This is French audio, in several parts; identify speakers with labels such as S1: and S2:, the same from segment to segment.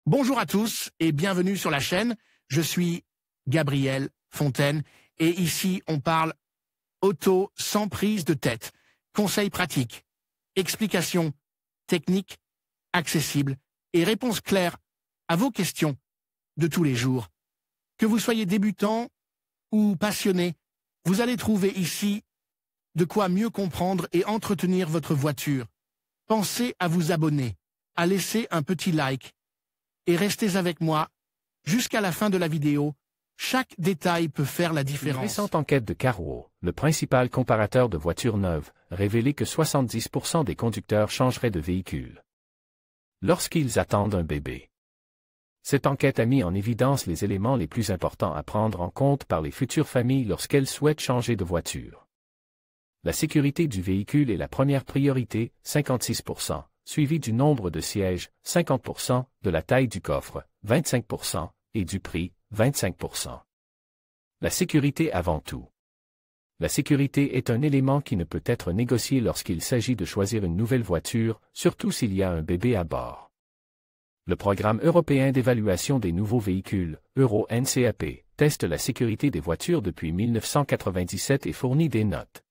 S1: Bonjour à tous et bienvenue sur la chaîne. Je suis Gabriel Fontaine et ici on parle auto sans prise de tête. Conseils pratiques, explications techniques, accessibles et réponses claires à vos questions de tous les jours. Que vous soyez débutant ou passionné, vous allez trouver ici de quoi mieux comprendre et entretenir votre voiture. Pensez à vous abonner, à laisser un petit like et restez avec moi jusqu'à la fin de la vidéo. Chaque détail peut faire la différence.
S2: Une récente enquête de Carwow, le principal comparateur de voitures neuves, révélait que 70% des conducteurs changeraient de véhicule lorsqu'ils attendent un bébé. Cette enquête a mis en évidence les éléments les plus importants à prendre en compte par les futures familles lorsqu'elles souhaitent changer de voiture. La sécurité du véhicule est la première priorité, 56%, suivi du nombre de sièges, 50%, de la taille du coffre, 25%, et du prix, 25%. La sécurité avant tout. La sécurité est un élément qui ne peut être négocié lorsqu'il s'agit de choisir une nouvelle voiture, surtout s'il y a un bébé à bord. Le programme européen d'évaluation des nouveaux véhicules, Euro NCAP, teste la sécurité des voitures depuis 1997 et fournit des notes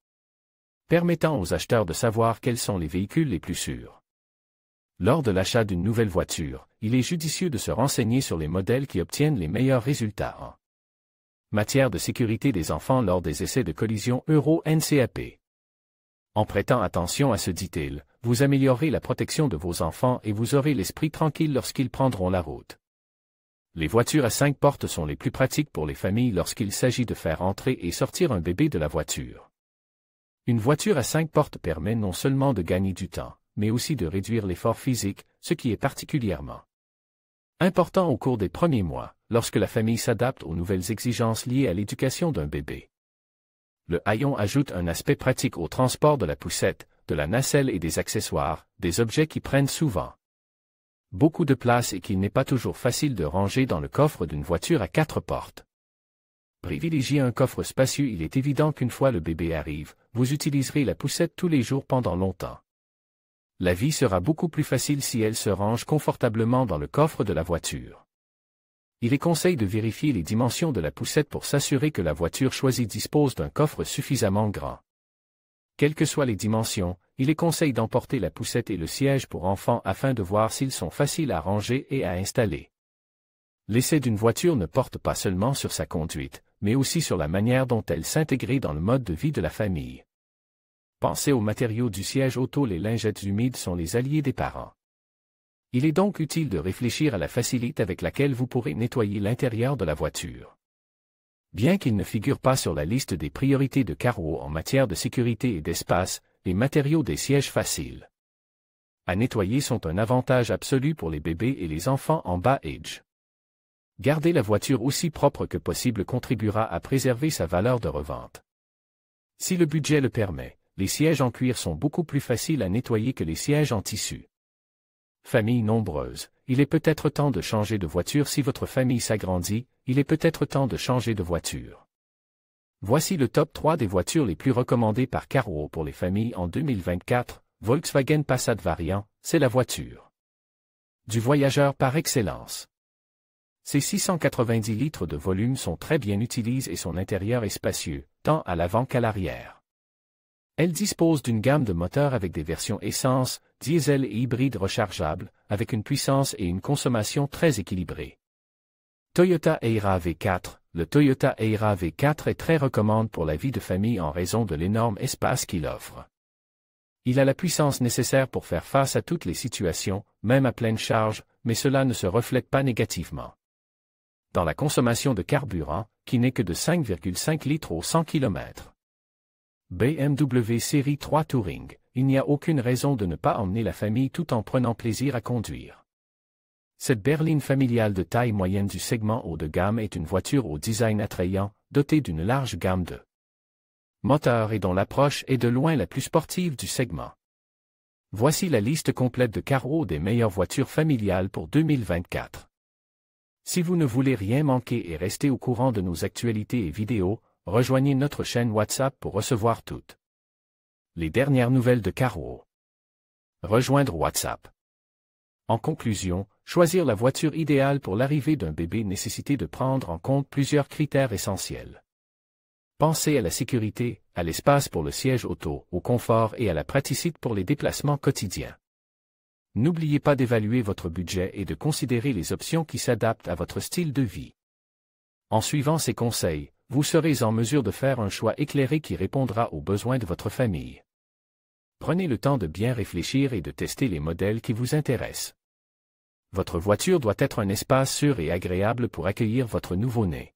S2: permettant aux acheteurs de savoir quels sont les véhicules les plus sûrs. Lors de l'achat d'une nouvelle voiture, il est judicieux de se renseigner sur les modèles qui obtiennent les meilleurs résultats en matière de sécurité des enfants lors des essais de collision Euro NCAP. En prêtant attention à ce detail, vous améliorerez la protection de vos enfants et vous aurez l'esprit tranquille lorsqu'ils prendront la route. Les voitures à 5 portes sont les plus pratiques pour les familles lorsqu'il s'agit de faire entrer et sortir un bébé de la voiture. Une voiture à 5 portes permet non seulement de gagner du temps, mais aussi de réduire l'effort physique, ce qui est particulièrement important au cours des premiers mois, lorsque la famille s'adapte aux nouvelles exigences liées à l'éducation d'un bébé. Le haillon ajoute un aspect pratique au transport de la poussette, de la nacelle et des accessoires, des objets qui prennent souvent beaucoup de place et qu'il n'est pas toujours facile de ranger dans le coffre d'une voiture à 4 portes. Privilégiez un coffre spacieux. Il est évident qu'une fois le bébé arrive, vous utiliserez la poussette tous les jours pendant longtemps. La vie sera beaucoup plus facile si elle se range confortablement dans le coffre de la voiture. Il est conseillé de vérifier les dimensions de la poussette pour s'assurer que la voiture choisie dispose d'un coffre suffisamment grand. Quelles que soient les dimensions, il est conseillé d'emporter la poussette et le siège pour enfants afin de voir s'ils sont faciles à ranger et à installer. L'essai d'une voiture ne porte pas seulement sur sa conduite, mais aussi sur la manière dont elle s'intègre dans le mode de vie de la famille. Pensez aux matériaux du siège auto. Les lingettes humides sont les alliés des parents. Il est donc utile de réfléchir à la facilité avec laquelle vous pourrez nettoyer l'intérieur de la voiture. Bien qu'il ne figure pas sur la liste des priorités de Carwow en matière de sécurité et d'espace, les matériaux des sièges faciles à nettoyer sont un avantage absolu pour les bébés et les enfants en bas âge. Garder la voiture aussi propre que possible contribuera à préserver sa valeur de revente. Si le budget le permet, les sièges en cuir sont beaucoup plus faciles à nettoyer que les sièges en tissu. Famille nombreuse, il est peut-être temps de changer de voiture. Si votre famille s'agrandit, il est peut-être temps de changer de voiture. Voici le top 3 des voitures les plus recommandées par Carwow pour les familles en 2024. Volkswagen Passat variant, c'est la voiture du voyageur par excellence. Ses 690 litres de volume sont très bien utilisés et son intérieur est spacieux, tant à l'avant qu'à l'arrière. Elle dispose d'une gamme de moteurs avec des versions essence, diesel et hybride rechargeables, avec une puissance et une consommation très équilibrées. Toyota Ayra V4. Le Toyota Ayra V4 est très recommandé pour la vie de famille en raison de l'énorme espace qu'il offre. Il a la puissance nécessaire pour faire face à toutes les situations, même à pleine charge, mais cela ne se reflète pas négativement dans la consommation de carburant, qui n'est que de 5,5 litres au 100 km. BMW Série 3 Touring, il n'y a aucune raison de ne pas emmener la famille tout en prenant plaisir à conduire. Cette berline familiale de taille moyenne du segment haut de gamme est une voiture au design attrayant, dotée d'une large gamme de moteurs et dont l'approche est de loin la plus sportive du segment. Voici la liste complète de Carwow des meilleures voitures familiales pour 2024. Si vous ne voulez rien manquer et rester au courant de nos actualités et vidéos, rejoignez notre chaîne WhatsApp pour recevoir toutes les dernières nouvelles de Carwow. Rejoindre WhatsApp. En conclusion, Choisir la voiture idéale pour l'arrivée d'un bébé nécessite de prendre en compte plusieurs critères essentiels. Pensez à la sécurité, à l'espace pour le siège auto, au confort et à la praticité pour les déplacements quotidiens. N'oubliez pas d'évaluer votre budget et de considérer les options qui s'adaptent à votre style de vie. En suivant ces conseils, vous serez en mesure de faire un choix éclairé qui répondra aux besoins de votre famille. Prenez le temps de bien réfléchir et de tester les modèles qui vous intéressent. Votre voiture doit être un espace sûr et agréable pour accueillir votre nouveau-né.